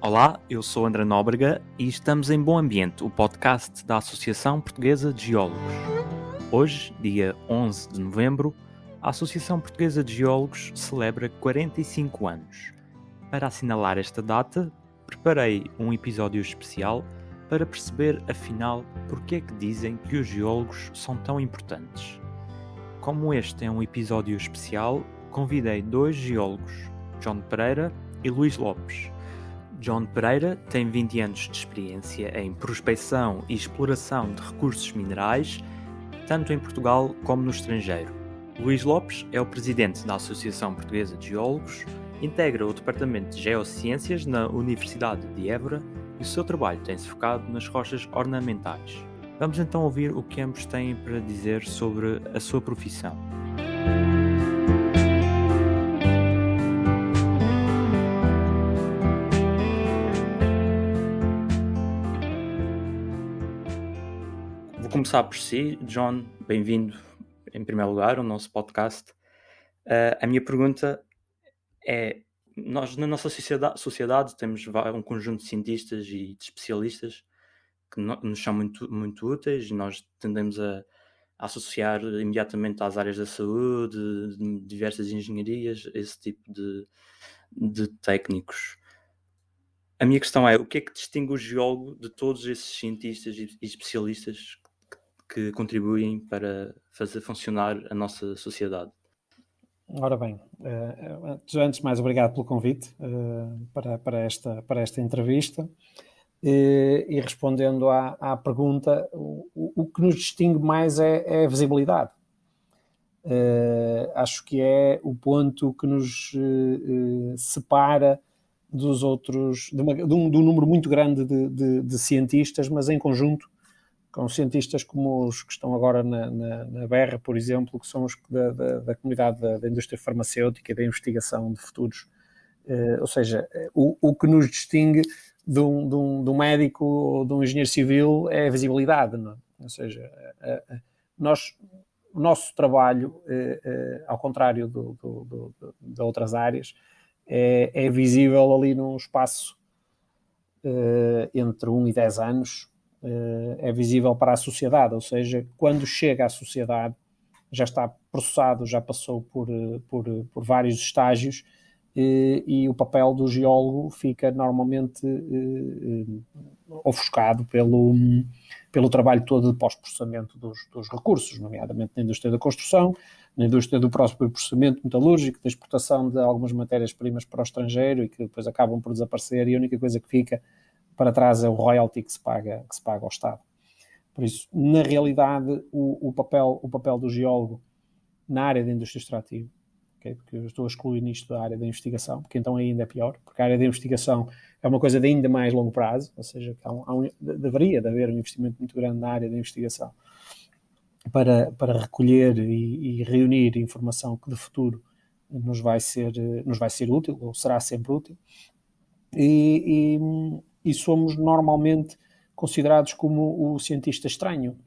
Olá, eu sou André Nóbrega e estamos em Bom Ambiente, o podcast da Associação Portuguesa de Geólogos. Hoje, dia 11 de novembro, a Associação Portuguesa de Geólogos celebra 45 anos. Para assinalar esta data, preparei um episódio especial para perceber, afinal, porque é que dizem que os geólogos são tão importantes. Como este é um episódio especial, convidei dois geólogos, John Pereira e Luís Lopes. John Pereira tem 20 anos de experiência em prospecção e exploração de recursos minerais, tanto em Portugal como no estrangeiro. Luís Lopes é o presidente da Associação Portuguesa de Geólogos, integra o Departamento de Geociências na Universidade de Évora e o seu trabalho tem-se focado nas rochas ornamentais. Vamos então ouvir o que ambos têm para dizer sobre a sua profissão. Vou começar por si. John, bem-vindo em primeiro lugar ao nosso podcast. A minha pergunta é, nós na nossa sociedade temos um conjunto de cientistas e de especialistas que nos são muito úteis e nós tendemos a associar imediatamente às áreas da saúde, de diversas engenharias, esse tipo de técnicos. A minha questão é, o que é que distingue o geólogo de todos esses cientistas e especialistas que contribuem para fazer funcionar a nossa sociedade? Ora bem, antes de mais, obrigado pelo convite para esta entrevista. E respondendo à pergunta, o que nos distingue mais é a visibilidade. Acho que é o ponto que nos separa dos outros, de um número muito grande de cientistas, mas em conjunto com cientistas como os que estão agora na Berra, por exemplo, que são os da comunidade da indústria farmacêutica e da investigação de futuros. Ou seja, o que nos distingue de um médico ou de um engenheiro civil é a visibilidade, não é? Ou seja, o nosso trabalho, ao contrário de outras áreas, é visível ali num espaço entre 1 e 10 anos, é visível para a sociedade, ou seja, quando chega à sociedade já está processado, já passou por vários estágios e o papel do geólogo fica normalmente ofuscado pelo trabalho todo de pós-processamento dos recursos, nomeadamente na indústria da construção, na indústria do próprio processamento metalúrgico, da exportação de algumas matérias-primas para o estrangeiro e que depois acabam por desaparecer, e a única coisa que fica para trás é o royalty que se paga ao Estado. Por isso, na realidade, o papel do geólogo na área da indústria extrativa, okay? Porque eu estou a excluir nisto da área da investigação, porque então ainda é pior, porque a área da investigação é uma coisa de ainda mais longo prazo, ou seja, deveria de haver um investimento muito grande na área da investigação para recolher e reunir informação que de futuro nos vai ser útil, ou será sempre útil, e somos normalmente considerados como o cientista estranho,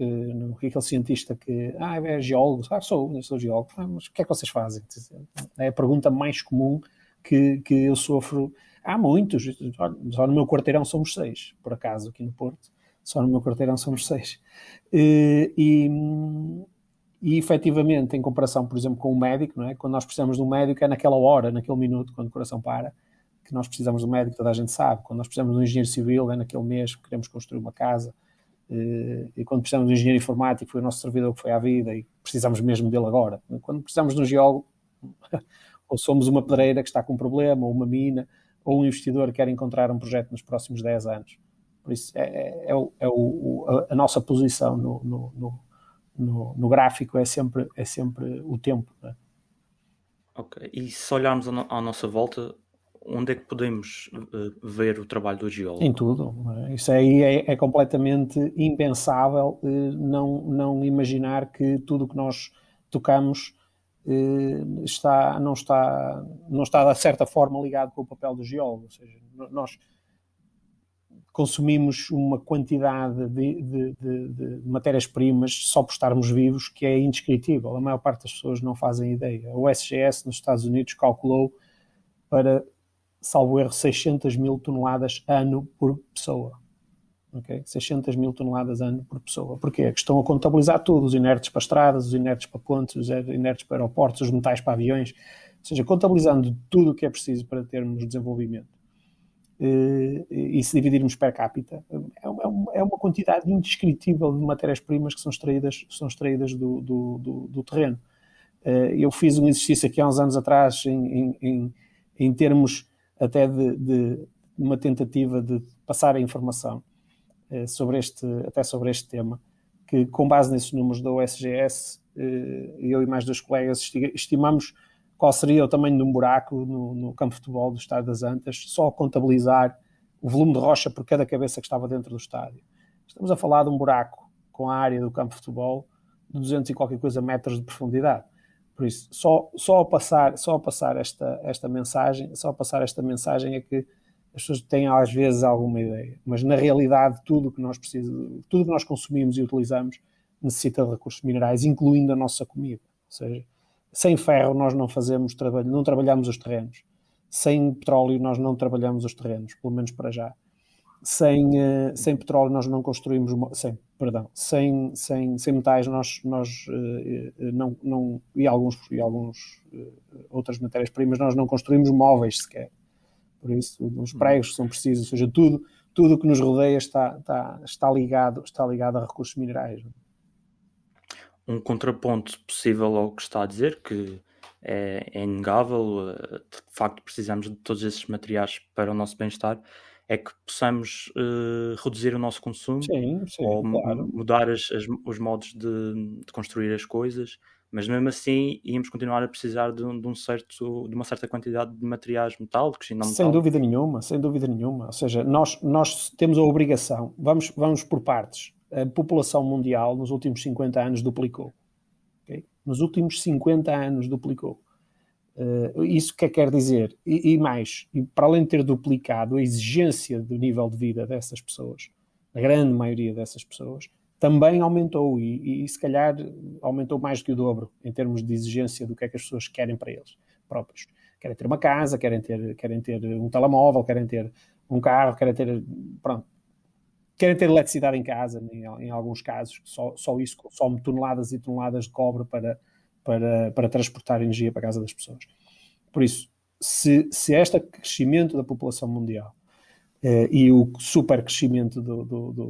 aquele cientista que é geólogo, eu sou geólogo, mas o que é que vocês fazem? É a pergunta mais comum que eu sofro. Há muitos, só no meu quarteirão somos 6, por acaso, aqui no Porto, só no meu quarteirão somos 6. E efetivamente, em comparação, por exemplo, com um médico, não é? Quando nós precisamos de um médico é naquela hora, naquele minuto, quando o coração para, que nós precisamos de um médico, toda a gente sabe. Quando nós precisamos de um engenheiro civil, é naquele mês que queremos construir uma casa. E quando precisamos de um engenheiro informático, foi o nosso servidor que foi à vida e precisamos mesmo dele agora. Quando precisamos de um geólogo, ou somos uma pedreira que está com um problema, ou uma mina, ou um investidor que quer encontrar um projeto nos próximos 10 anos. Por isso, a nossa posição no gráfico é sempre o tempo. Não é? Ok, e se olharmos à nossa volta, onde é que podemos ver o trabalho do geólogo? Em tudo. Isso aí é completamente impensável não imaginar que tudo o que nós tocamos não está de certa forma ligado com o papel do geólogo. Ou seja, nós consumimos uma quantidade de matérias-primas só por estarmos vivos que é indescritível. A maior parte das pessoas não fazem ideia. O SGS nos Estados Unidos calculou para salvo erro, 600 mil toneladas ano por pessoa. Okay? 600 mil toneladas ano por pessoa. Porquê? Que estão a contabilizar tudo, os inertes para estradas, os inertes para pontes, os inertes para aeroportos, os metais para aviões, ou seja, contabilizando tudo o que é preciso para termos desenvolvimento. E se dividirmos per capita, é uma quantidade indescritível de matérias-primas que são extraídas do terreno. Eu fiz um exercício aqui há uns anos atrás em termos até de uma tentativa de passar a informação sobre este tema, que com base nesses números da OSGS, eu e mais 2 colegas estimamos qual seria o tamanho de um buraco no campo de futebol do Estádio das Antas, só a contabilizar o volume de rocha por cada cabeça que estava dentro do estádio. Estamos a falar de um buraco com a área do campo de futebol de 200 e qualquer coisa metros de profundidade. Por isso, só a passar esta mensagem é que as pessoas têm às vezes alguma ideia, mas na realidade tudo que nós precisamos, tudo que nós consumimos e utilizamos necessita de recursos minerais, incluindo a nossa comida. Ou seja, sem ferro nós não trabalhamos os terrenos. Sem petróleo nós não trabalhamos os terrenos, pelo menos para já. Sem petróleo nós não construímos, sem metais nós não e alguns outras matérias-primas nós não construímos móveis sequer. Por isso, os pregos são precisos, ou seja, tudo que nos rodeia está ligado a recursos minerais. Um contraponto possível ao que está a dizer, que é inegável, de facto precisamos de todos esses materiais para o nosso bem-estar, é que possamos reduzir o nosso consumo, sim, ou claro. mudar os modos de construir as coisas, mas mesmo assim íamos continuar a precisar de uma certa quantidade de materiais metálicos e não Sem metálicos. dúvida nenhuma. Ou seja, nós temos a obrigação, vamos por partes. A população mundial nos últimos 50 anos duplicou. Okay? Nos últimos 50 anos duplicou. Isso que quer dizer? E para além de ter duplicado, a exigência do nível de vida dessas pessoas, a grande maioria dessas pessoas, também aumentou e se calhar aumentou mais do que o dobro em termos de exigência do que é que as pessoas querem para eles próprios. Querem ter uma casa, querem ter um telemóvel, querem ter um carro, querem ter eletricidade em casa, em alguns casos, só isso consome toneladas e toneladas de cobre para transportar energia para a casa das pessoas. Por isso, se este crescimento da população mundial e o super crescimento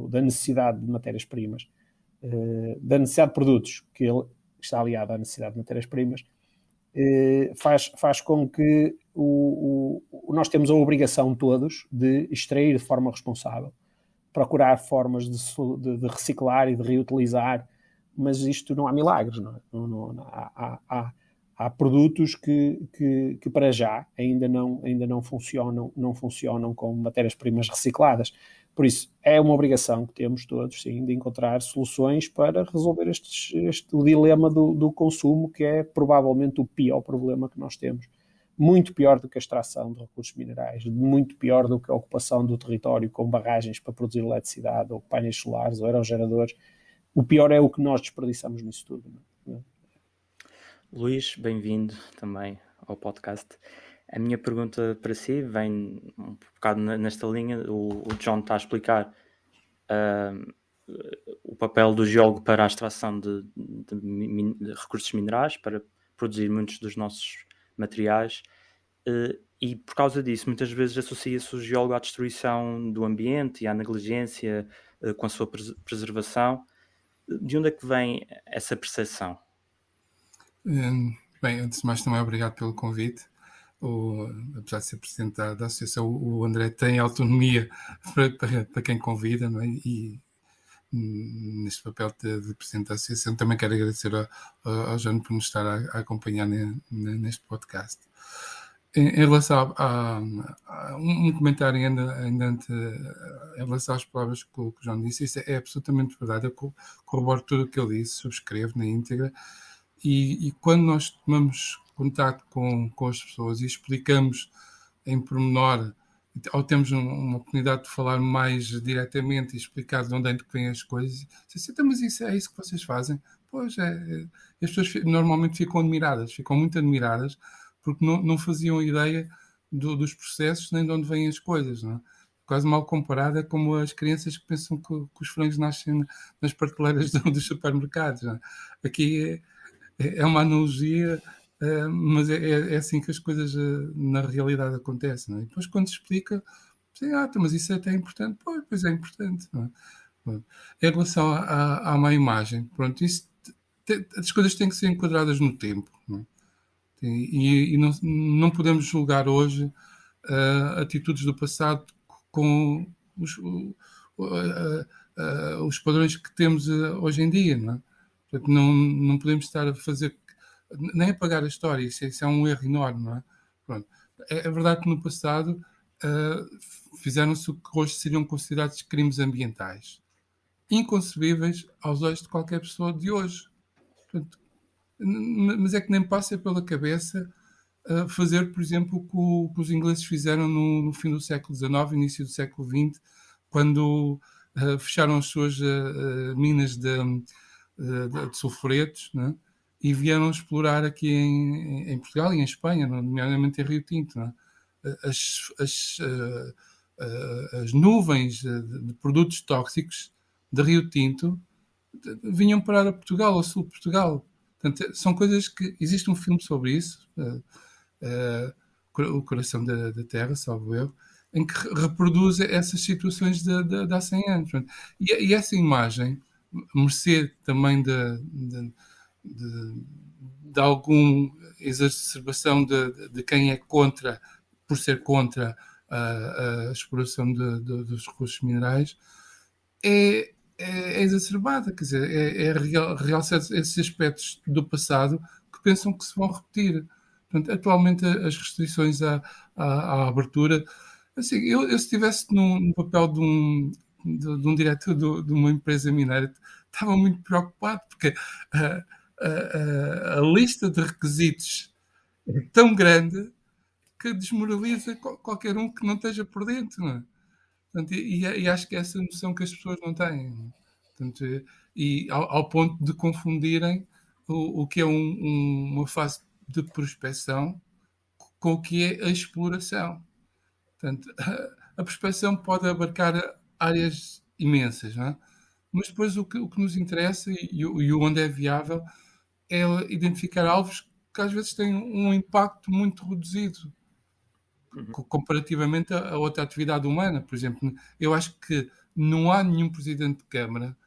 da necessidade de matérias-primas, da necessidade de produtos, que ele está aliado à necessidade de matérias-primas, faz com que nós temos a obrigação todos de extrair de forma responsável, procurar formas de reciclar e de reutilizar, mas isto não há milagres, não é? Há produtos que para já ainda não funcionam com matérias-primas recicladas. Por isso, é uma obrigação que temos todos, sim, de encontrar soluções para resolver o dilema do consumo, que é provavelmente o pior problema que nós temos. Muito pior do que a extração de recursos minerais, muito pior do que a ocupação do território com barragens para produzir eletricidade, ou painéis solares, ou aerogeradores. O pior é o que nós desperdiçamos nisso tudo. Não é? Luís, bem-vindo também ao podcast. A minha pergunta para si vem um bocado nesta linha. O John está a explicar o papel do geólogo para a extração de recursos minerais, para produzir muitos dos nossos materiais, e por causa disso muitas vezes associa-se o geólogo à destruição do ambiente e à negligência com a sua preservação. De onde é que vem essa percepção? Bem, antes de mais também obrigado pelo convite. Apesar de ser presidente da associação, o André tem autonomia para quem convida, não é? E neste papel de presidente da associação também quero agradecer ao João por nos estar a acompanhar neste podcast. Em relação a um comentário ainda em relação às palavras que o João disse, isso é absolutamente verdade. Eu corroboro tudo o que ele disse, subscrevo na íntegra. E quando nós tomamos contato com as pessoas e explicamos em pormenor, ou temos uma oportunidade de falar mais diretamente e explicar de onde é que vêm as coisas, mas isso é isso que vocês fazem? Pois é. As pessoas normalmente ficam muito admiradas, porque não faziam ideia dos processos nem de onde vêm as coisas, não é? Quase mal comparada como as crianças que pensam que os frangos nascem nas prateleiras dos supermercados, não é? Aqui é uma analogia, mas é assim que as coisas na realidade acontecem, não é? E depois quando se explica, mas isso é até importante. Pois é importante, não é? Pronto. Em relação à má imagem, pronto, as coisas têm que ser enquadradas no tempo, não é? E não podemos julgar hoje atitudes do passado com os padrões que temos hoje em dia, não é? Portanto, não podemos estar a fazer, nem apagar a história, isso é um erro enorme, não é? Pronto. É verdade que no passado fizeram-se o que hoje seriam considerados crimes ambientais, inconcebíveis aos olhos de qualquer pessoa de hoje. Portanto, mas é que nem passa pela cabeça fazer, por exemplo, o que os ingleses fizeram no fim do século XIX, início do século XX, quando fecharam as suas minas de sulfuretos, né? E vieram explorar aqui em Portugal e em Espanha, nomeadamente em Rio Tinto, né? As nuvens de produtos tóxicos de Rio Tinto vinham parar a Portugal, ao sul de Portugal. Portanto, são coisas que... Existe um filme sobre isso, O Coração da Terra, salvo eu, em que reproduz essas situações de há 100 anos. E essa imagem, mercê também de alguma exacerbação de quem é contra, por ser contra a exploração dos recursos minerais, é exacerbada, quer dizer, realçar esses aspectos do passado que pensam que se vão repetir. Portanto, atualmente as restrições à abertura, assim, eu se estivesse no papel de um diretor de uma empresa mineira, estava muito preocupado, porque a lista de requisitos é tão grande que desmoraliza qualquer um que não esteja por dentro, não é? Portanto, e acho que é essa noção que as pessoas não têm. Portanto, e ao ponto de confundirem o que é uma fase de prospecção com o que é a exploração. Portanto, a prospecção pode abarcar áreas imensas, não é? Mas depois o que nos interessa e onde é viável é identificar alvos que às vezes têm um impacto muito reduzido comparativamente a outra atividade humana. Por exemplo, eu acho que não há nenhum presidente de Câmara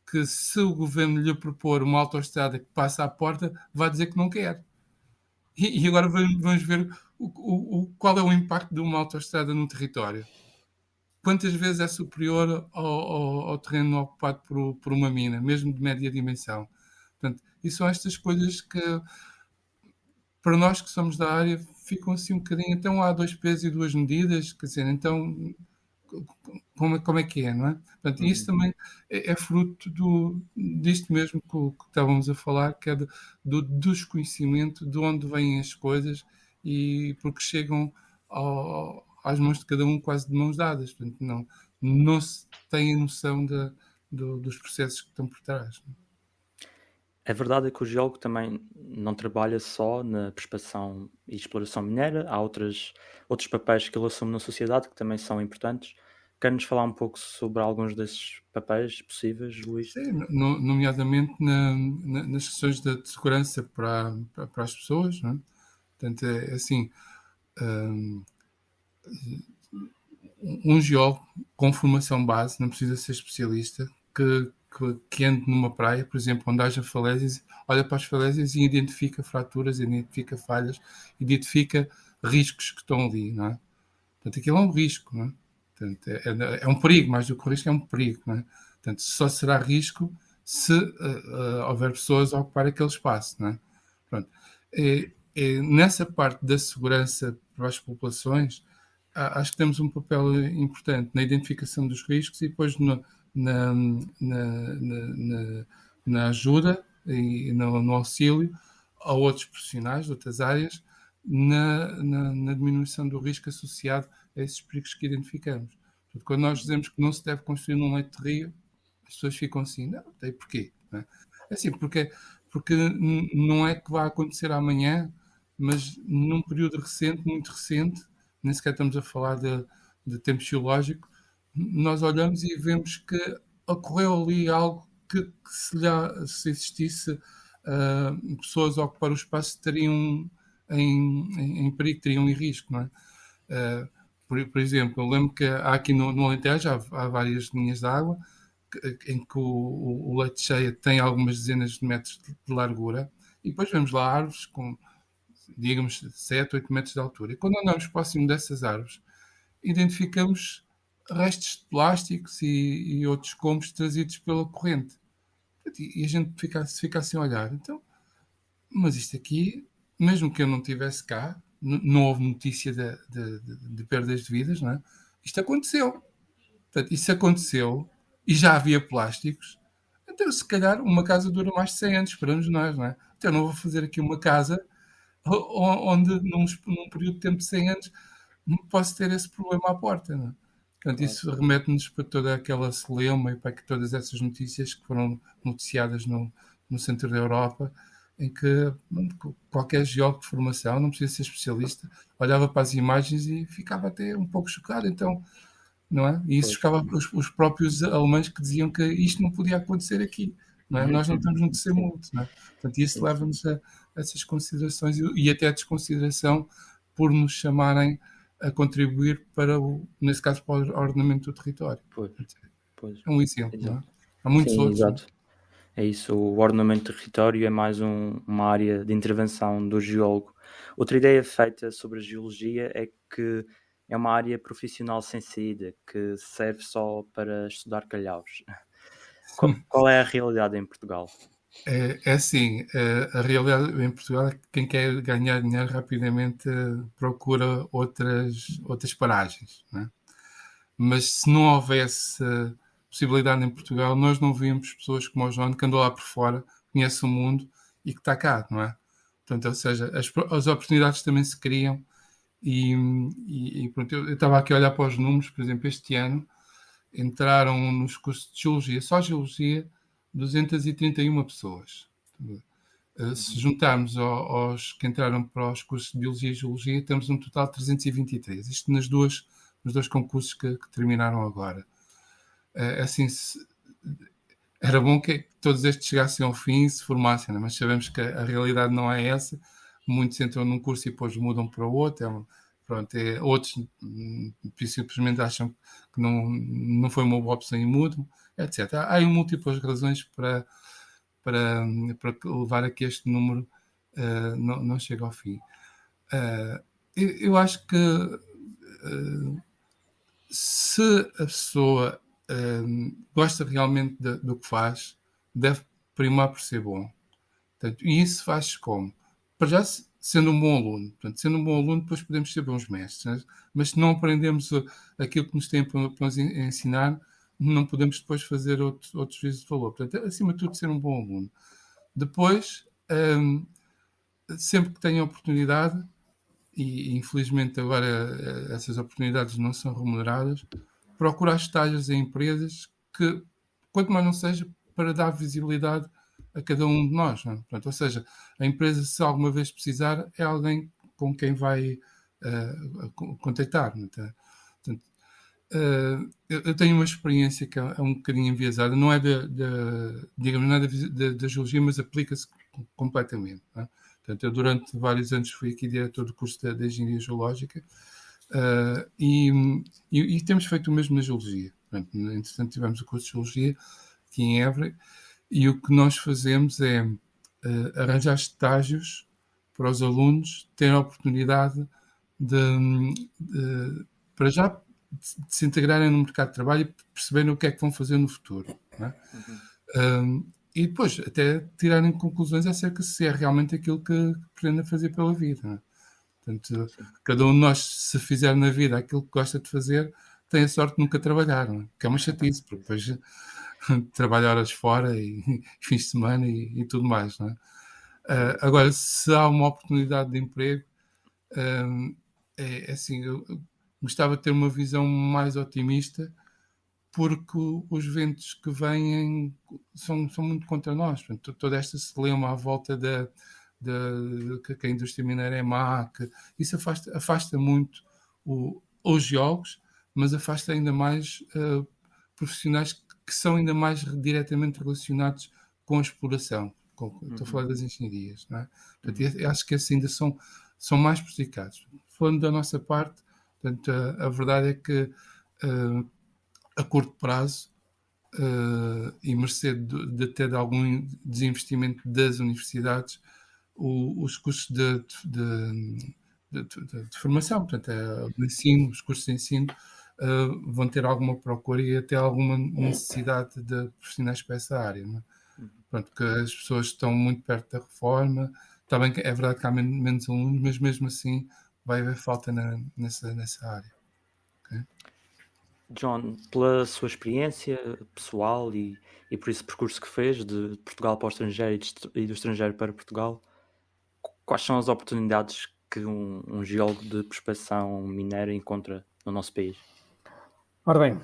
que, se o governo lhe propor uma autoestrada que passa à porta, vá dizer que não quer. E agora vamos ver qual é o impacto de uma autoestrada no território. Quantas vezes é superior ao terreno ocupado por uma mina, mesmo de média dimensão. Portanto, e são estas coisas que, para nós que somos da área, ficam assim um bocadinho. Então há 2 pesos e 2 medidas, quer dizer, então como é que é, não é? Portanto, isso também é fruto disto mesmo que estávamos a falar, que é do desconhecimento de onde vêm as coisas, e porque chegam às mãos de cada um quase de mãos dadas. Portanto, não se tem a noção dos processos que estão por trás. A verdade é que o geólogo também não trabalha só na prospecção e exploração mineira, há outros papéis que ele assume na sociedade que também são importantes. Quer-nos falar um pouco sobre alguns desses papéis possíveis, Luís? Sim, nomeadamente nas questões de segurança para as pessoas, não é? Portanto, é assim, um geólogo com formação base, não precisa ser especialista, que ande numa praia, por exemplo, onde haja falésias, olha para as falésias e identifica fraturas, identifica falhas, identifica riscos que estão ali, não é? Portanto, aquilo é um risco, não é? Portanto, é um perigo, mais do que o risco, é um perigo, não é? Portanto, só será risco se houver pessoas a ocupar aquele espaço, não é? Pronto. Nessa parte da segurança para as populações, acho que temos um papel importante na identificação dos riscos e depois na ajuda e no auxílio a outros profissionais de outras áreas na diminuição do risco associado a esses perigos que identificamos. Portanto, quando nós dizemos que não se deve construir num leito de rio, as pessoas ficam assim, não, tem porquê? Não é? É assim, porque não é que vai acontecer amanhã, mas num período recente, muito recente, nem sequer estamos a falar de tempo geológico, nós olhamos e vemos que ocorreu ali algo que se existisse pessoas a ocupar o espaço, estariam em perigo, estariam em risco, não é? Por exemplo, eu lembro que há aqui no Alentejo há várias linhas de água em que o leito de cheia tem algumas dezenas de metros de largura, e depois vemos lá árvores com, digamos, 7, 8 metros de altura. E quando andamos próximo dessas árvores, identificamos restos de plásticos e outros escombros trazidos pela corrente. E a gente fica assim a olhar. Então, mas isto aqui, mesmo que eu não estivesse cá, não houve notícia de perdas de vidas, não é? Isto aconteceu. Portanto, isso aconteceu e já havia plásticos. Então, se calhar, uma casa dura mais de 100 anos, esperamos nós, não é? Então, eu não vou fazer aqui uma casa onde, num período de tempo de 100 anos, não posso ter esse problema à porta, não é? Portanto, isso remete-nos para toda aquela celeuma e para todas essas notícias que foram noticiadas no centro da Europa, em que qualquer geólogo de formação, não precisa ser especialista, olhava para as imagens e ficava até um pouco chocado. Então, não é? E isso chocava os próprios alemães, que diziam que isto não podia acontecer aqui, não é? Nós não estamos no terceiro mundo, não é? Portanto, isso leva-nos a essas considerações e até a desconsideração por nos chamarem a contribuir para nesse caso, para o ordenamento do território. Pois. É um exemplo, não é? Há muitos outros. Exato. É isso, o ordenamento do território é mais uma área de intervenção do geólogo. Outra ideia feita sobre a geologia é que é uma área profissional sem saída, que serve só para estudar calhaus. Qual é a realidade em Portugal? É assim, a realidade em Portugal é que quem quer ganhar dinheiro rapidamente procura outras paragens, não é? Mas se não houvesse possibilidade em Portugal, nós não víamos pessoas como o João, que andou lá por fora, conhece o mundo e que está cá, não é? Portanto, ou seja, as oportunidades também se criam e pronto, eu estava aqui a olhar para os números. Por exemplo, este ano entraram nos cursos de Geologia, só Geologia, 231 pessoas. Se juntarmos aos que entraram para os cursos de Biologia e Geologia, temos um total de 323. Isto nos dois concursos que terminaram agora. Assim, era bom que todos estes chegassem ao fim e se formassem, né? Mas sabemos que a realidade não é essa. Muitos entram num curso e depois mudam para o outro. Outros simplesmente acham que não foi uma boa opção e mudam, etc. Há múltiplas razões para levar a que este número não chegue ao fim. Eu acho que se a pessoa gosta realmente do que faz, deve primar por ser bom. Portanto, e isso faz como? Para já, sendo um bom aluno. Portanto, sendo um bom aluno, depois podemos ser bons mestres. Né? Mas se não aprendemos aquilo que nos têm para nos ensinar, não podemos depois fazer outros juízos de valor. Portanto, acima de tudo, ser um bom aluno. Depois, sempre que tenha oportunidade, e infelizmente agora essas oportunidades não são remuneradas, procurar estágios em empresas que, quanto mais não seja, para dar visibilidade a cada um de nós. Não é? Portanto, ou seja, a empresa, se alguma vez precisar, é alguém com quem vai contactar. Não é? Portanto, eu tenho uma experiência que é um bocadinho enviesada, não é digamos, nada da geologia, mas aplica-se completamente. Não é? Portanto, eu durante vários anos fui aqui diretor do curso de Engenharia Geológica e temos feito o mesmo na Geologia. Portanto, entretanto, tivemos o curso de Geologia aqui em Évora e o que nós fazemos é arranjar estágios para os alunos terem a oportunidade para já de se integrarem no mercado de trabalho e perceberem o que é que vão fazer no futuro. Não é? E depois até tirarem conclusões acerca se é realmente aquilo que pretendem fazer pela vida. Não é? Portanto, cada um de nós, se fizer na vida aquilo que gosta de fazer, tem a sorte de nunca trabalhar, não é? Que é uma chatice, porque depois trabalha horas fora e fins de semana e tudo mais. Não é? Agora, se há uma oportunidade de emprego, é assim, eu gostava de ter uma visão mais otimista, porque os ventos que vêm são muito contra nós. Portanto, toda esta celeuma à volta que a indústria mineira é má, isso afasta muito os geólogos, mas afasta ainda mais profissionais que são ainda mais diretamente relacionados com a exploração. Estou a falar das engenharias, não é? Portanto, acho que esses ainda são mais prejudicados. Falando da nossa parte, portanto, a verdade é que a curto prazo, e mercê de até de algum desinvestimento das universidades, os custos de formação, portanto, o ensino, os cursos de ensino vão ter alguma procura e até alguma necessidade de profissionais para essa área, não é? Pronto, que as pessoas estão muito perto da reforma. Está bem que é verdade que há menos alunos, mas mesmo assim vai haver falta nessa área. Okay? John, pela sua experiência pessoal e por esse percurso que fez de Portugal para o estrangeiro e do estrangeiro para Portugal, quais são as oportunidades que um geólogo de prospecção mineira encontra no nosso país? Ora bem,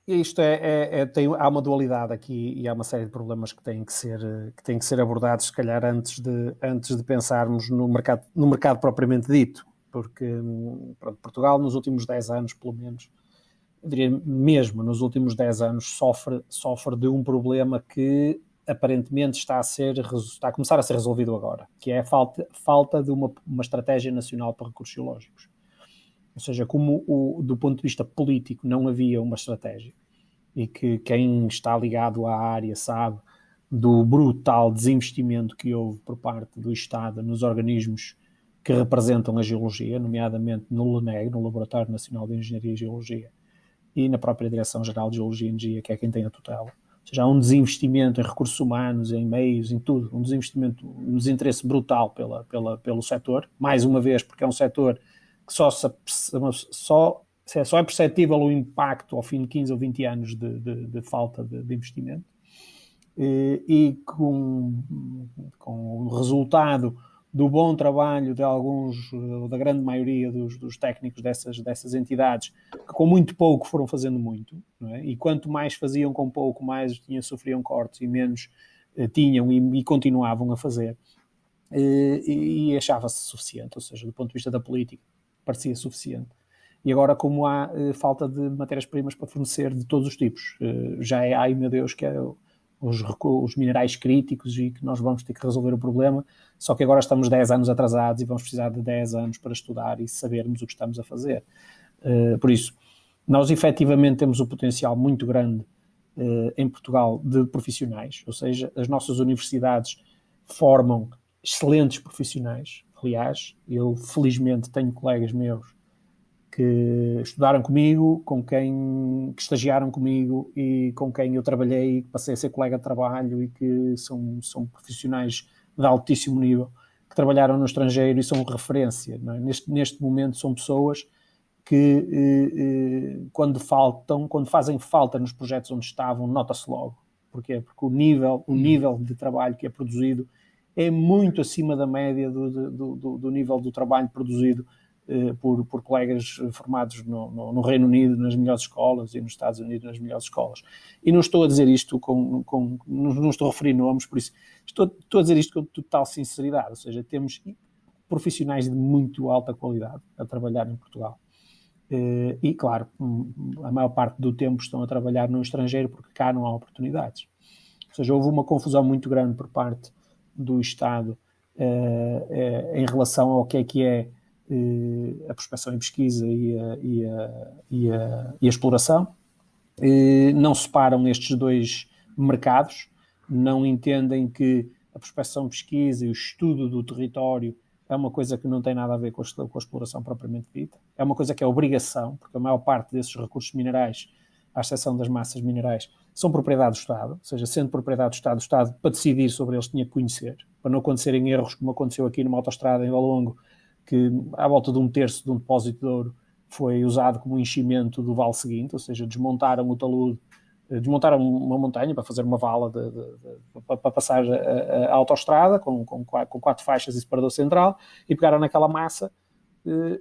isto há uma dualidade aqui e há uma série de problemas que têm que ser abordados, se calhar, antes de pensarmos no mercado propriamente dito, porque pronto, Portugal nos últimos 10 anos, pelo menos, eu diria mesmo nos últimos 10 anos, sofre de um problema que aparentemente está a começar a ser resolvido agora, que é a falta de uma estratégia nacional para recursos geológicos. Ou seja, como do ponto de vista político não havia uma estratégia e que quem está ligado à área sabe do brutal desinvestimento que houve por parte do Estado nos organismos que representam a geologia, nomeadamente no LNEG, no Laboratório Nacional de Engenharia e Geologia, e na própria Direção-Geral de Geologia e Energia, que é quem tem a tutela. Ou seja, há um desinvestimento em recursos humanos, em meios, em tudo, um desinvestimento, um desinteresse brutal pelo setor, mais uma vez porque é um setor que só é perceptível o impacto ao fim de 15 ou 20 anos de falta de investimento, e com o resultado do bom trabalho de alguns, da grande maioria dos técnicos dessas entidades, que com muito pouco foram fazendo muito, não é? E quanto mais faziam com pouco, mais sofriam cortes e menos tinham e continuavam a fazer, e achava-se suficiente, ou seja, do ponto de vista da política, parecia suficiente. E agora, como há falta de matérias-primas para fornecer de todos os tipos, já é, ai meu Deus, que é os minerais críticos e que nós vamos ter que resolver o problema, só que agora estamos 10 anos atrasados e vamos precisar de 10 anos para estudar e sabermos o que estamos a fazer. Por isso, nós efetivamente temos um potencial muito grande em Portugal de profissionais, ou seja, as nossas universidades formam excelentes profissionais. Aliás, eu felizmente tenho colegas meus que estudaram comigo, que estagiaram comigo e com quem eu trabalhei, passei a ser colega de trabalho e que são profissionais de altíssimo nível, que trabalharam no estrangeiro e são referência. Não é? Neste momento são pessoas que quando fazem falta nos projetos onde estavam, nota-se logo. Porquê? Porque o nível de trabalho que é produzido é muito acima da média do nível do trabalho produzido por colegas formados no Reino Unido, nas melhores escolas, e nos Estados Unidos, nas melhores escolas. E não estou a dizer isto não estou a referir nomes, por isso estou a dizer isto com total sinceridade, ou seja, temos profissionais de muito alta qualidade a trabalhar em Portugal. E, claro, a maior parte do tempo estão a trabalhar no estrangeiro porque cá não há oportunidades. Ou seja, houve uma confusão muito grande por parte do Estado em relação ao que é a prospecção e pesquisa e a exploração. Não separam estes dois mercados, não entendem que a prospecção, pesquisa e o estudo do território é uma coisa que não tem nada a ver com a exploração propriamente dita. É uma coisa que é obrigação, porque a maior parte desses recursos minerais, à exceção das massas minerais, são propriedade do Estado, ou seja, sendo propriedade do Estado, para decidir sobre eles tinha que conhecer, para não acontecerem erros como aconteceu aqui numa autoestrada em Valongo, que à volta de 1/3 de um depósito de ouro foi usado como enchimento do vale seguinte, ou seja, desmontaram o talude, desmontaram uma montanha para fazer uma vala para passar a autoestrada com 4 faixas e separador central, e pegaram naquela massa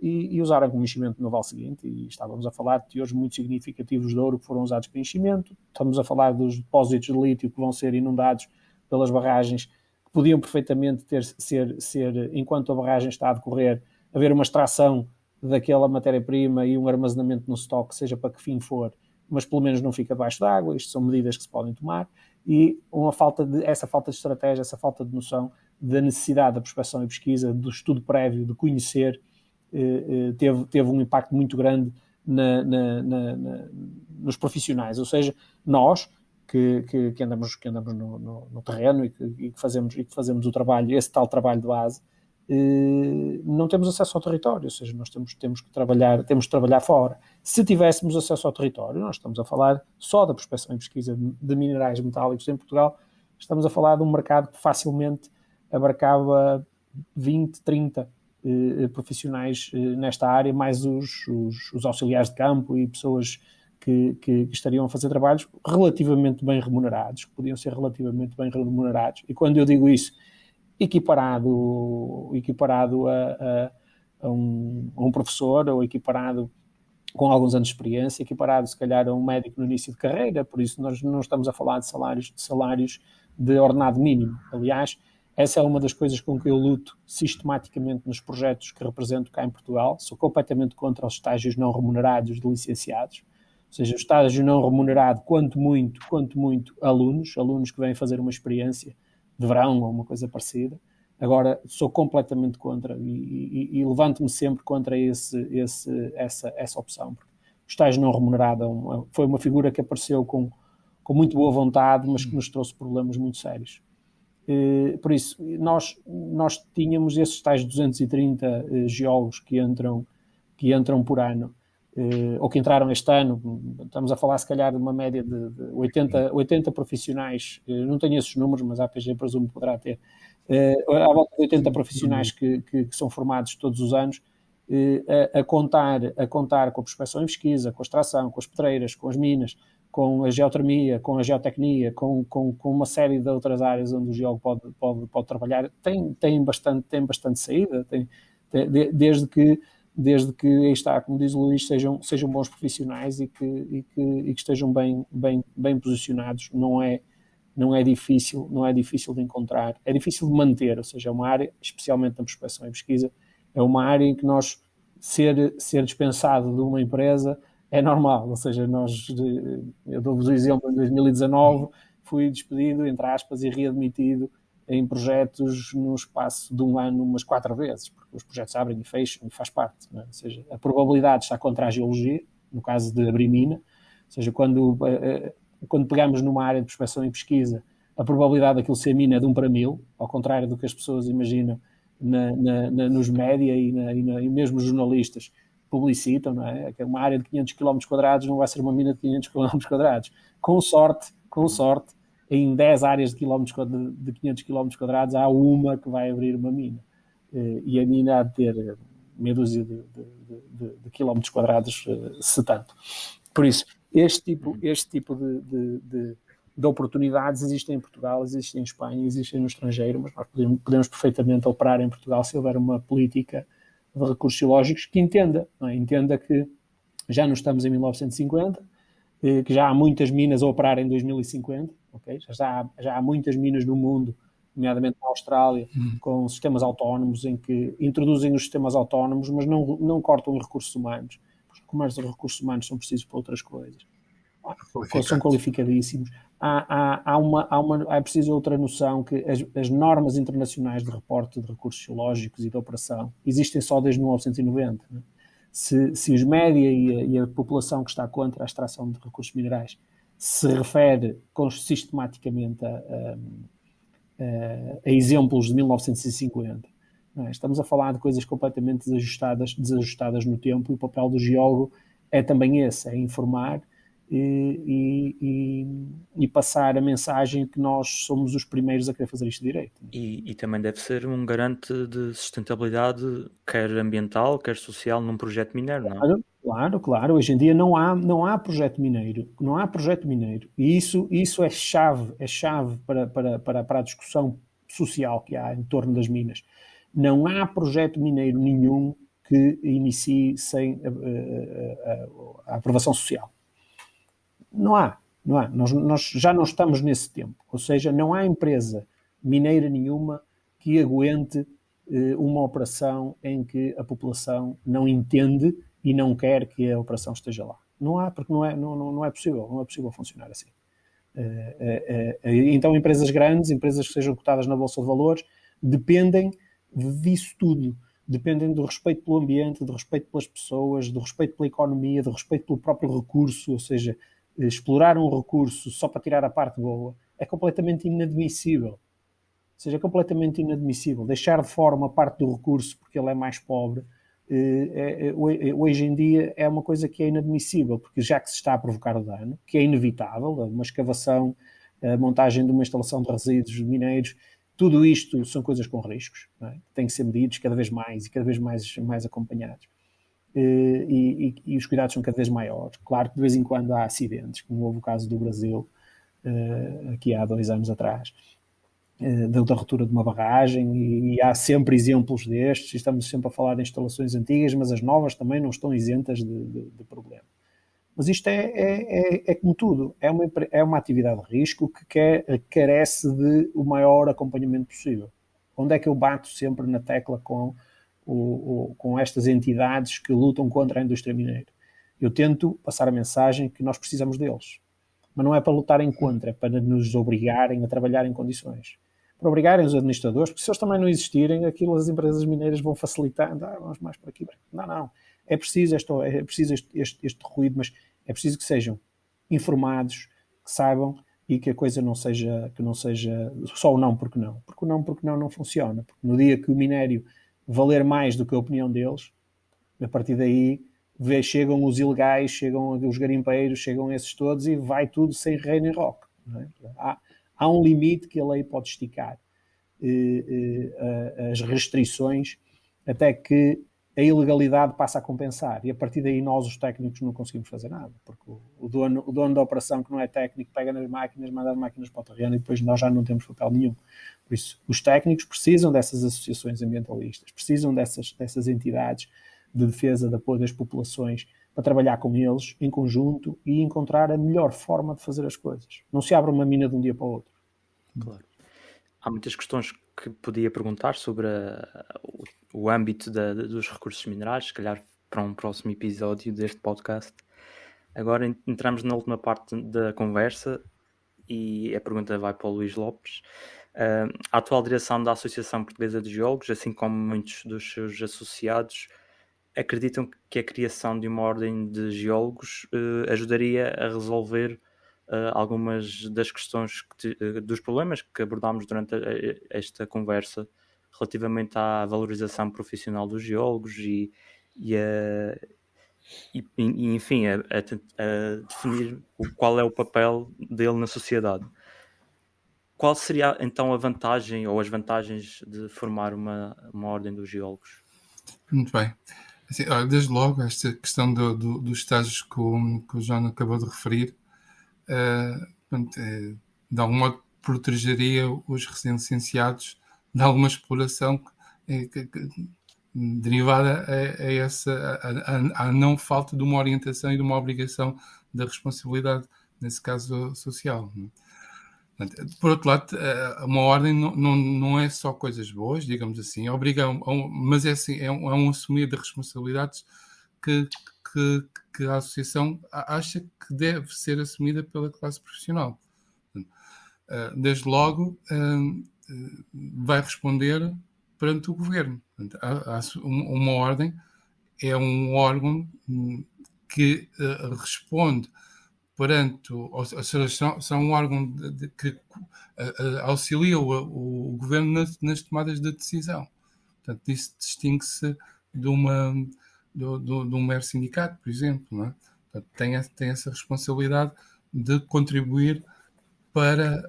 e usaram como enchimento no vale seguinte. E estávamos a falar de teores muito significativos de ouro que foram usados para enchimento. Estamos a falar dos depósitos de lítio que vão ser inundados pelas barragens, que podiam perfeitamente ser enquanto a barragem está a decorrer, haver uma extração daquela matéria-prima e um armazenamento no estoque, seja para que fim for, mas pelo menos não fica debaixo d'água. Isto são medidas que se podem tomar, e essa falta de estratégia, essa falta de noção da necessidade da prospecção e pesquisa, do estudo prévio, de conhecer, teve um impacto muito grande nos profissionais. Ou seja, nós que andamos no terreno e que fazemos o trabalho, esse tal trabalho de base, não temos acesso ao território. Ou seja, nós temos que trabalhar fora. Se tivéssemos acesso ao território, nós estamos a falar só da prospecção e pesquisa de minerais metálicos em Portugal, estamos a falar de um mercado que facilmente abarcava 20, 30 profissionais nesta área, mais os auxiliares de campo e pessoas que estariam a fazer trabalhos relativamente bem remunerados, que podiam ser relativamente bem remunerados. E quando eu digo isso, equiparado a um professor, ou equiparado com alguns anos de experiência, equiparado se calhar a um médico no início de carreira. Por isso nós não estamos a falar de salários de ordenado mínimo. Aliás, essa é uma das coisas com que eu luto sistematicamente nos projetos que represento cá em Portugal. Sou completamente contra os estágios não remunerados de licenciados. Ou seja, o estágio não remunerado, quanto muito alunos que vêm fazer uma experiência de verão ou uma coisa parecida. Agora, sou completamente contra e levanto-me sempre contra essa opção. Porque o estágio não remunerado foi uma figura que apareceu com muito boa vontade, mas que nos trouxe problemas muito sérios. Por isso, nós tínhamos esses tais 230 geólogos que entram por ano, ou que entraram este ano. Estamos a falar se calhar de uma média de 80 profissionais, não tenho esses números, mas a APG presumo que poderá ter, à volta de 80 profissionais que são formados todos os anos, a contar com a prospecção e pesquisa, com a extração, com as pedreiras, com as minas, com a geotermia, com a geotecnia, com uma série de outras áreas onde o geólogo pode trabalhar. Tem bastante saída, desde que aí está, como diz o Luís, sejam bons profissionais e que estejam bem posicionados. Não é difícil de encontrar, é difícil de manter. Ou seja, é uma área, especialmente na prospecção e pesquisa, é uma área em que nós ser dispensado de uma empresa é normal. Ou seja, eu dou-vos o exemplo, em 2019 fui despedido, entre aspas, e readmitido em projetos no espaço de um ano umas 4 vezes, porque os projetos abrem e fecham e faz parte, não é? Ou seja, a probabilidade está contra a geologia, no caso de abrir mina. Ou seja, quando pegamos numa área de prospecção e pesquisa, a probabilidade daquilo ser mina é de 1 para 1000, ao contrário do que as pessoas imaginam nos média e mesmo os jornalistas publicitam, não é? Que uma área de 500 km² não vai ser uma mina de 500 km². Com sorte, em 10 áreas de 500 km², há uma que vai abrir uma mina. E a mina há de ter meia dúzia de km², se tanto. Por isso, este tipo de oportunidades existem em Portugal, existem em Espanha, existem no estrangeiro, mas nós podemos perfeitamente operar em Portugal se houver uma política de recursos geológicos que entenda que já não estamos em 1950, que já há muitas minas a operar em 2050, okay? Já há muitas minas no mundo, nomeadamente na Austrália, com sistemas autónomos, em que introduzem os sistemas autónomos, mas não cortam os recursos humanos, porque como os recursos humanos são precisos para outras coisas. São qualificadíssimos. É preciso outra noção, que as normas internacionais de reporte de recursos geológicos e de operação existem só desde 1990. Né? Se os média e a população que está contra a extração de recursos minerais se refere sistematicamente a exemplos de 1950, não é? Estamos a falar de coisas completamente desajustadas no tempo, e o papel do geólogo é também esse, é informar e passar a mensagem que nós somos os primeiros a querer fazer isto direito. E também deve ser um garante de sustentabilidade, quer ambiental, quer social, num projeto mineiro, não é? Claro. Hoje em dia não há projeto mineiro. Não há projeto mineiro. E isso é chave para a discussão social que há em torno das minas. Não há projeto mineiro nenhum que inicie sem a aprovação social. Não há. Nós já não estamos nesse tempo. Ou seja, não há empresa mineira nenhuma que aguente uma operação em que a população não entende e não quer que a operação esteja lá. Não há, porque não é possível funcionar assim. Então, empresas grandes, empresas que sejam cotadas na Bolsa de Valores, dependem disso tudo. Dependem do respeito pelo ambiente, do respeito pelas pessoas, do respeito pela economia, do respeito pelo próprio recurso, ou seja, explorar um recurso só para tirar a parte boa é completamente inadmissível. Ou seja, é completamente inadmissível. Deixar de fora uma parte do recurso porque ele é mais pobre, hoje em dia é uma coisa que é inadmissível, porque já que se está a provocar o dano, que é inevitável, uma escavação, a montagem de uma instalação de resíduos mineiros, tudo isto são coisas com riscos, não é? Têm que ser medidos cada vez mais e cada vez mais acompanhados. E os cuidados são cada vez maiores. Claro que de vez em quando há acidentes, como houve o caso do Brasil, aqui há 2 anos atrás, da ruptura de uma barragem, e há sempre exemplos destes. Estamos sempre a falar de instalações antigas, mas as novas também não estão isentas de problema. Mas isto é como tudo, é uma atividade de risco que carece de o maior acompanhamento possível. Onde é que eu bato sempre na tecla com estas entidades que lutam contra a indústria mineira? Eu tento passar a mensagem que nós precisamos deles. Mas não é para lutarem contra, é para nos obrigarem a trabalhar em condições. Para obrigarem os administradores, porque se eles também não existirem, as empresas mineiras vão facilitando, vamos mais por aqui. Não. É preciso este ruído, mas é preciso que sejam informados, que saibam, e que a coisa não seja só o não porque não. Porque o não porque não funciona. Porque no dia que o minério valer mais do que a opinião deles, a partir daí chegam os ilegais, chegam os garimpeiros, chegam esses todos e vai tudo sem rei nem roque. Não é? Há um limite que a lei pode esticar, as restrições, até que a ilegalidade passa a compensar, e a partir daí nós, os técnicos, não conseguimos fazer nada, porque o dono da operação, que não é técnico, pega nas máquinas, manda as máquinas para o terreno, e depois nós já não temos papel nenhum. Por isso, os técnicos precisam dessas associações ambientalistas, precisam dessas entidades de defesa, de apoio das populações, para trabalhar com eles em conjunto e encontrar a melhor forma de fazer as coisas. Não se abre uma mina de um dia para o outro. Claro. Há muitas questões que podia perguntar sobre o âmbito dos recursos minerais, se calhar para um próximo episódio deste podcast. Agora entramos na última parte da conversa e a pergunta vai para o Luís Lopes. A atual direção da Associação Portuguesa de Geólogos, assim como muitos dos seus associados, acreditam que a criação de uma ordem de geólogos ajudaria a resolver algumas das questões dos problemas que abordámos durante esta conversa relativamente à valorização profissional dos geólogos enfim, a definir qual é o papel dele na sociedade. Qual seria então a vantagem ou as vantagens de formar uma ordem dos geólogos? Muito bem. Assim, desde logo, esta questão dos estágios que o João acabou de referir, de algum modo protegeria os recém-licenciados de alguma exploração derivada a não falta de uma orientação e de uma obrigação da responsabilidade, nesse caso social. Por outro lado, uma ordem não é só coisas boas, digamos assim, mas é um assumir de responsabilidades que a associação acha que deve ser assumida pela classe profissional. Desde logo, vai responder perante o governo. Uma ordem é um órgão que responde ou seja, são um órgão que auxilia o governo nas tomadas de decisão. Portanto, isso distingue-se de um mero sindicato, por exemplo. Não é? Portanto, tem essa responsabilidade de contribuir para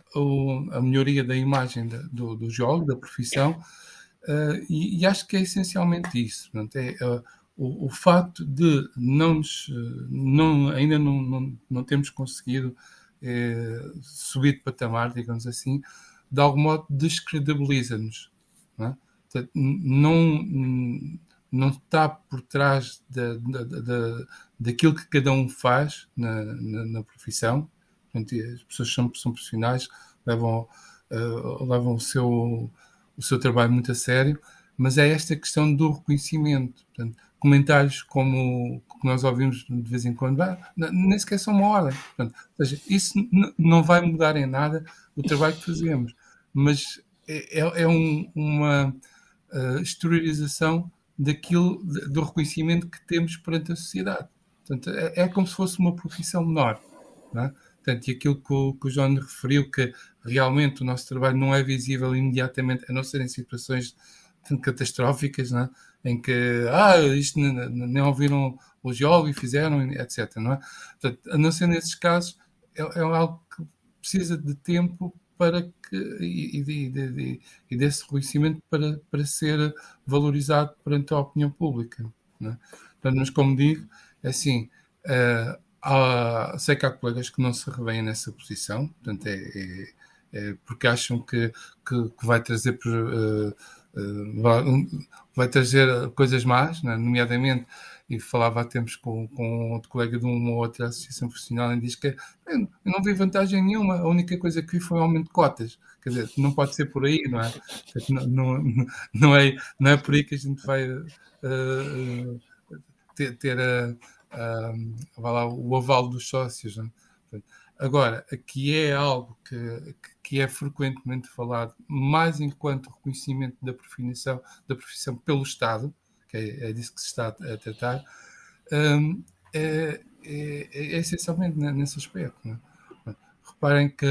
a melhoria da imagem do geólogo, da profissão, e acho que é essencialmente isso. Portanto, o facto de ainda não termos conseguido subir de patamar, digamos assim, de algum modo descredibiliza-nos. Não é? Portanto, não está por trás daquilo que cada um faz na profissão. Portanto, as pessoas são profissionais, levam o seu trabalho muito a sério, mas é esta questão do reconhecimento. Portanto, comentários como que nós ouvimos de vez em quando, nem sequer são uma ordem. Portanto, ou seja, isso não vai mudar em nada o trabalho que fazemos, mas é uma exteriorização do reconhecimento que temos perante a sociedade. Portanto, é como se fosse uma profissão menor, não é? Portanto, e aquilo que o João referiu, que realmente o nosso trabalho não é visível imediatamente, a não ser em situações catastróficas, não é? Em que isto nem ouviram o geólogo e fizeram, etc. Não é? Portanto, a não ser nesses casos, é algo que precisa de tempo para que, e desse reconhecimento para ser valorizado perante a opinião pública. Não é? Portanto, mas como digo, é assim, sei que há colegas que não se revêem nessa posição, portanto, porque acham que vai trazer vai trazer coisas más, né? Nomeadamente, e falava há tempos com outro colega de uma outra associação profissional e diz que eu não vi vantagem nenhuma, a única coisa que vi foi o aumento de cotas. Quer dizer, não pode ser por aí, não é? Não é por aí que a gente vai ter o aval dos sócios. Não é? Agora, aqui é algo que é frequentemente falado, mais enquanto reconhecimento da profissão pelo Estado, que é disso que se está a tratar, é essencialmente nesse aspecto. Não é? Reparem que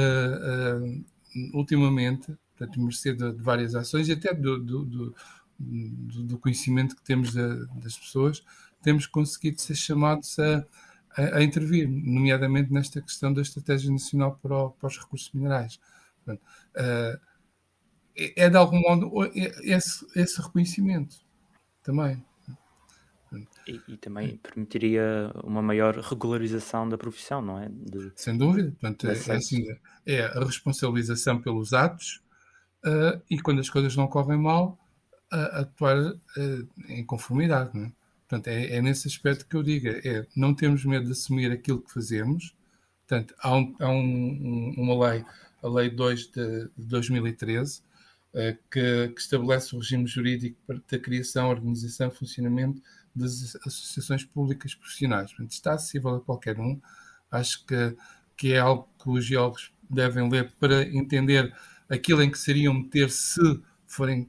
ultimamente, portanto, mercê de várias ações e até do conhecimento que temos das pessoas, temos conseguido ser chamados a intervir, nomeadamente nesta questão da Estratégia Nacional para os Recursos Minerais. Portanto, é de algum modo esse reconhecimento também. E também permitiria uma maior regularização da profissão, não é? Sem dúvida. Portanto, é a responsabilização pelos atos e quando as coisas não correm mal, atuar em conformidade, não é? Portanto, é nesse aspecto que eu digo, não termos medo de assumir aquilo que fazemos. Portanto, há uma lei, a Lei 2 de 2013, que estabelece o regime jurídico da criação, organização e funcionamento das associações públicas profissionais. Portanto, está acessível a qualquer um. Acho que é algo que os geólogos devem ler para entender aquilo em que seriam meter se forem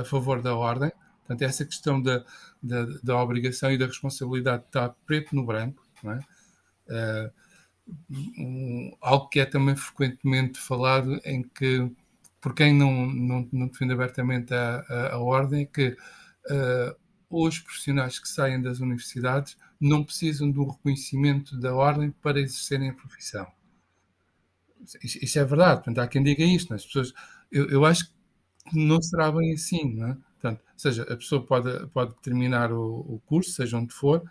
a favor da ordem. Portanto, essa questão da obrigação e da responsabilidade está preto no branco, não é? Algo que é também frequentemente falado, em que, por quem não defende abertamente a ordem, é que os profissionais que saem das universidades não precisam do reconhecimento da ordem para exercerem a profissão. Isso é verdade, portanto, há quem diga isto, né? As pessoas, eu acho que não será bem assim, não é? Portanto, ou seja, a pessoa pode terminar o curso, seja onde for,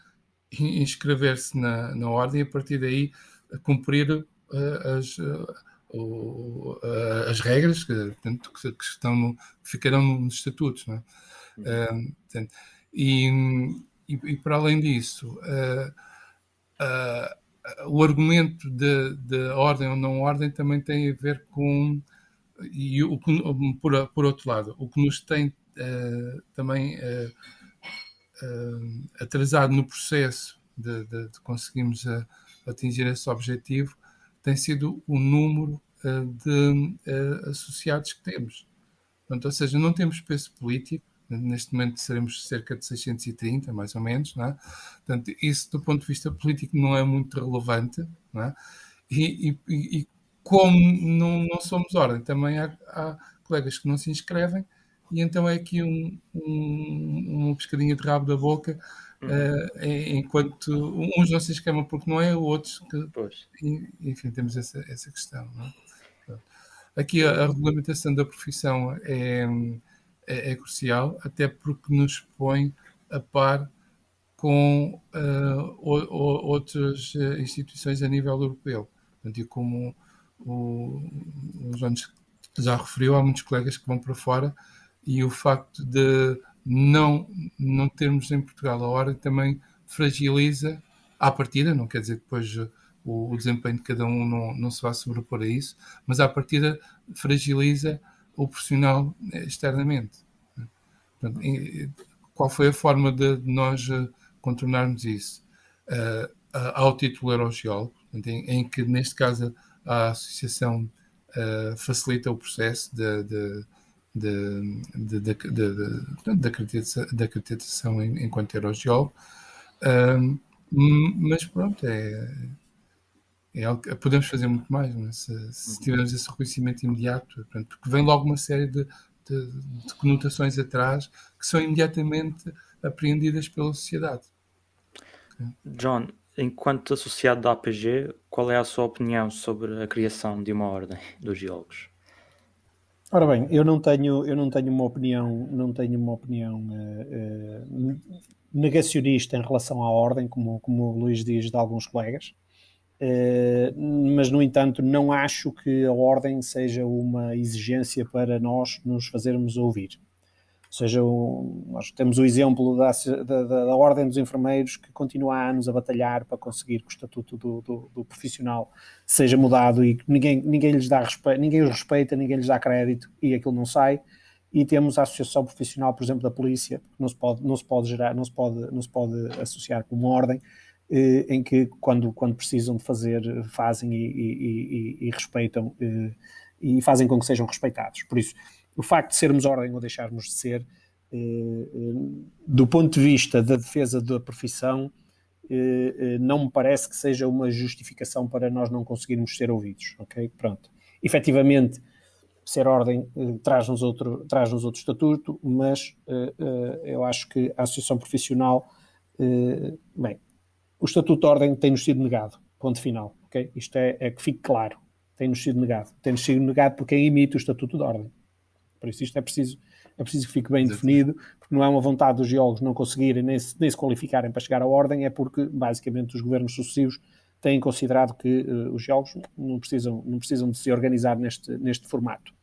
e inscrever-se na ordem e a partir daí cumprir as regras que ficarão nos estatutos, não é? Portanto, e para além disso, o argumento de ordem ou não ordem também tem a ver com, por outro lado, o que nos tem também atrasado no processo de conseguirmos atingir esse objetivo tem sido o número de associados que temos. Portanto, ou seja, não temos peso político. Neste momento seremos cerca de 630, mais ou menos, não é? Portanto, isso do ponto de vista político não é muito relevante, não é? E como não somos ordem, também há colegas que não se inscrevem e então é aqui uma pescadinha de rabo da boca, enquanto uns não se inscrevam porque não é, outros que... Pois. Enfim, temos essa questão, não é? Aqui a regulamentação da profissão é crucial, até porque nos põe a par com outras instituições a nível europeu. Portanto, e como o João já referiu, há muitos colegas que vão para fora e o facto de não termos em Portugal a ordem também fragiliza à partida, não quer dizer que depois o desempenho de cada um não se vá sobrepor a isso, mas à partida fragiliza o profissional externamente. Portanto, qual foi a forma de nós contornarmos isso? Ao título Eurogeólogo, em que, neste caso, a associação facilita o processo de acreditação enquanto Eurogeólogo. Mas pronto, é algo que podemos fazer muito mais, não é? Se tivermos esse reconhecimento imediato, portanto, porque vem logo uma série de conotações atrás que são imediatamente apreendidas pela sociedade. John, enquanto associado da APG, qual é a sua opinião sobre a criação de uma ordem dos geólogos? Ora bem, eu não tenho uma opinião, negacionista em relação à ordem, como o Luís diz de alguns colegas, mas, no entanto, não acho que a ordem seja uma exigência para nós nos fazermos ouvir. Ou seja, nós temos o exemplo da Ordem dos Enfermeiros, que continua há anos a batalhar para conseguir que o estatuto do profissional seja mudado e que ninguém lhes dá respeito, ninguém os respeita, ninguém lhes dá crédito e aquilo não sai. E temos a Associação Profissional, por exemplo, da Polícia, que não se pode associar com uma ordem, em que quando precisam de fazer, fazem e respeitam e fazem com que sejam respeitados. Por isso, o facto de sermos ordem ou deixarmos de ser, do ponto de vista da defesa da profissão, não me parece que seja uma justificação para nós não conseguirmos ser ouvidos. Ok? Pronto. Efetivamente, ser ordem traz-nos outro estatuto, mas eu acho que a associação profissional, o estatuto de ordem tem-nos sido negado, ponto final. Okay? Isto é que fique claro, tem-nos sido negado por quem emite o estatuto de ordem. Por isso isto é preciso que fique bem definido, porque não é uma vontade dos geólogos não conseguirem nem se qualificarem para chegar à ordem, é porque basicamente os governos sucessivos têm considerado que os geólogos não precisam de se organizar neste formato.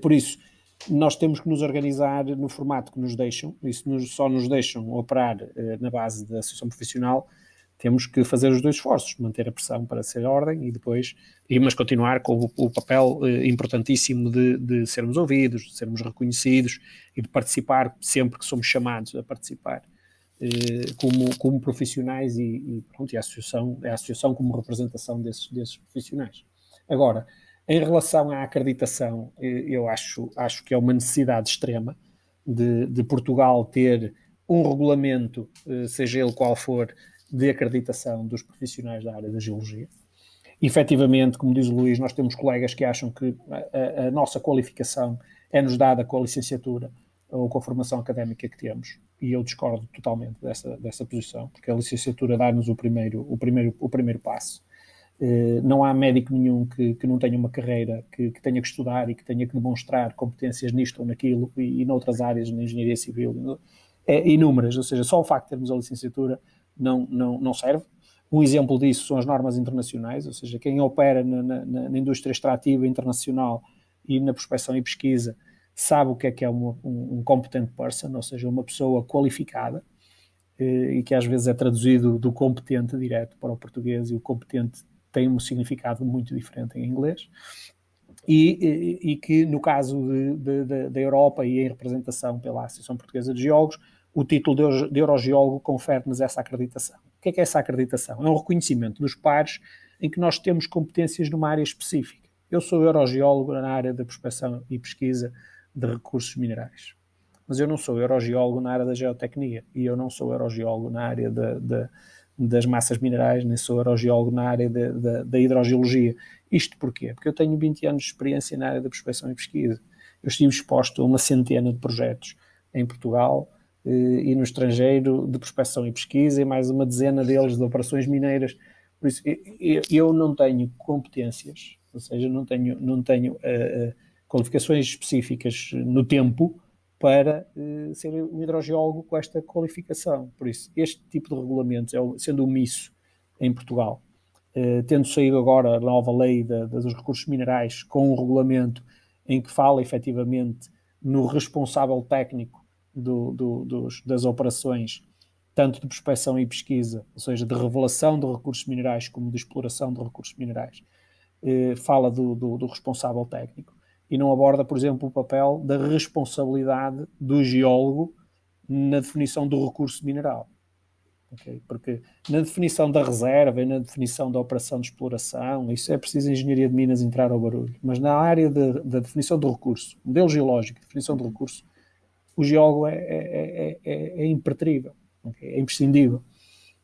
Por isso, nós temos que nos organizar no formato que nos deixam, e se só nos deixam operar na base da associação profissional, temos que fazer os dois esforços, manter a pressão para ser ordem mas continuar com o papel importantíssimo de sermos ouvidos, de sermos reconhecidos e de participar sempre que somos chamados a participar como profissionais e a associação como representação desses profissionais. Agora, em relação à acreditação, eu acho que é uma necessidade extrema de Portugal ter um regulamento, seja ele qual for, de acreditação dos profissionais da área da geologia. Efetivamente, como diz o Luís, nós temos colegas que acham que a nossa qualificação é-nos dada com a licenciatura ou com a formação académica que temos, e eu discordo totalmente dessa posição, porque a licenciatura dá-nos o primeiro passo. Não há médico nenhum que não tenha uma carreira, que tenha que estudar e que tenha que demonstrar competências nisto ou naquilo, e noutras áreas, na engenharia civil, inúmeras. Ou seja, só o facto de termos a licenciatura não serve. Um exemplo disso são as normas internacionais, ou seja, quem opera na indústria extrativa internacional e na prospecção e pesquisa sabe o que é um competent person, ou seja, uma pessoa qualificada, e que às vezes é traduzido do competente direto para o português, e o competente tem um significado muito diferente em inglês, e que no caso da Europa e em representação pela Associação Portuguesa de Geólogos, o título de Eurogeólogo confere-nos essa acreditação. O que é essa acreditação? É um reconhecimento dos pares em que nós temos competências numa área específica. Eu sou Eurogeólogo na área da prospecção e pesquisa de recursos minerais, mas eu não sou Eurogeólogo na área da geotecnia, e eu não sou Eurogeólogo na área das massas minerais, nem sou Eurogeólogo na área da hidrogeologia. Isto porquê? Porque eu tenho 20 anos de experiência na área da prospecção e pesquisa. Eu estive exposto a uma centena de projetos em Portugal e no estrangeiro de prospecção e pesquisa, e mais uma dezena deles de operações mineiras. Por isso, eu não tenho competências, ou seja, não tenho qualificações específicas no tempo para ser um hidrogeólogo com esta qualificação. Por isso, este tipo de regulamentos, sendo omisso em Portugal, tendo saído agora a nova lei dos recursos minerais, com um regulamento em que fala efetivamente no responsável técnico das operações, tanto de prospecção e pesquisa, ou seja, de revelação de recursos minerais como de exploração de recursos minerais, fala do responsável técnico. e não aborda, por exemplo, o papel da responsabilidade do geólogo na definição do recurso mineral. Okay? Porque na definição da reserva e na definição da operação de exploração, isso é preciso a engenharia de minas entrar ao barulho. Mas na área da definição do recurso, modelo geológico, definição do recurso, o geólogo é impertrível, okay? É imprescindível.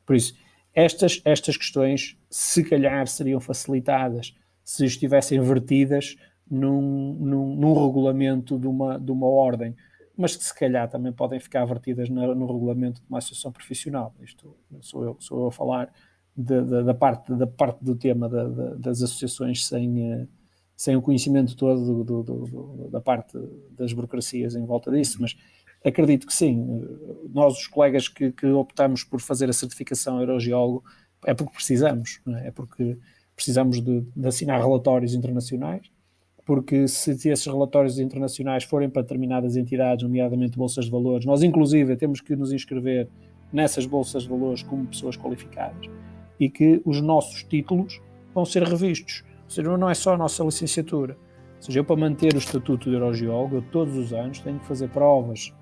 Por isso, estas questões, se calhar, seriam facilitadas se estivessem vertidas num regulamento de uma ordem, mas que se calhar também podem ficar vertidas no regulamento de uma associação profissional. Isto sou eu a falar da parte do tema das associações sem o conhecimento todo da parte das burocracias em volta disso, mas acredito que sim. Nós, os colegas que optamos por fazer a certificação Eurogeólogo, é porque precisamos, não é? É porque precisamos de assinar relatórios internacionais, porque se esses relatórios internacionais forem para determinadas entidades, nomeadamente bolsas de valores, nós inclusive temos que nos inscrever nessas bolsas de valores como pessoas qualificadas e que os nossos títulos vão ser revistos. Ou seja, não é só a nossa licenciatura. Ou seja, eu para manter o estatuto de Eurogeólogo, eu todos os anos tenho que fazer provas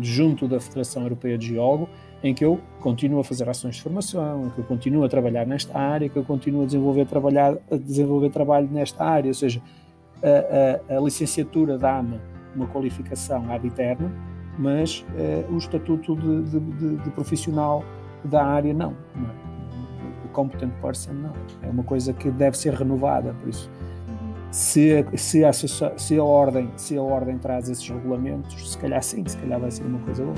junto da Federação Europeia de Geólogo, em que eu continuo a fazer ações de formação, em que eu continuo a trabalhar nesta área, que eu continuo a desenvolver trabalho nesta área. Ou seja, a licenciatura dá-me uma qualificação ad eterno, mas o estatuto de profissional da área não. O competent person não. É uma coisa que deve ser renovada, por isso. Se a ordem traz esses regulamentos, se calhar sim, se calhar vai ser uma coisa boa.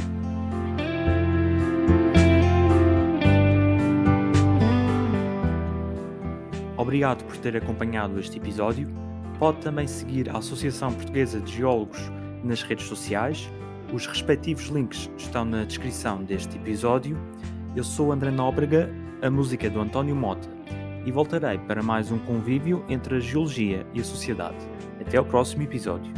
Obrigado por ter acompanhado este episódio. Pode também seguir a Associação Portuguesa de Geólogos nas redes sociais. Os respectivos links estão na descrição deste episódio. Eu sou André Nóbrega, a música é do António Mota, e voltarei para mais um convívio entre a geologia e a sociedade. Até ao próximo episódio.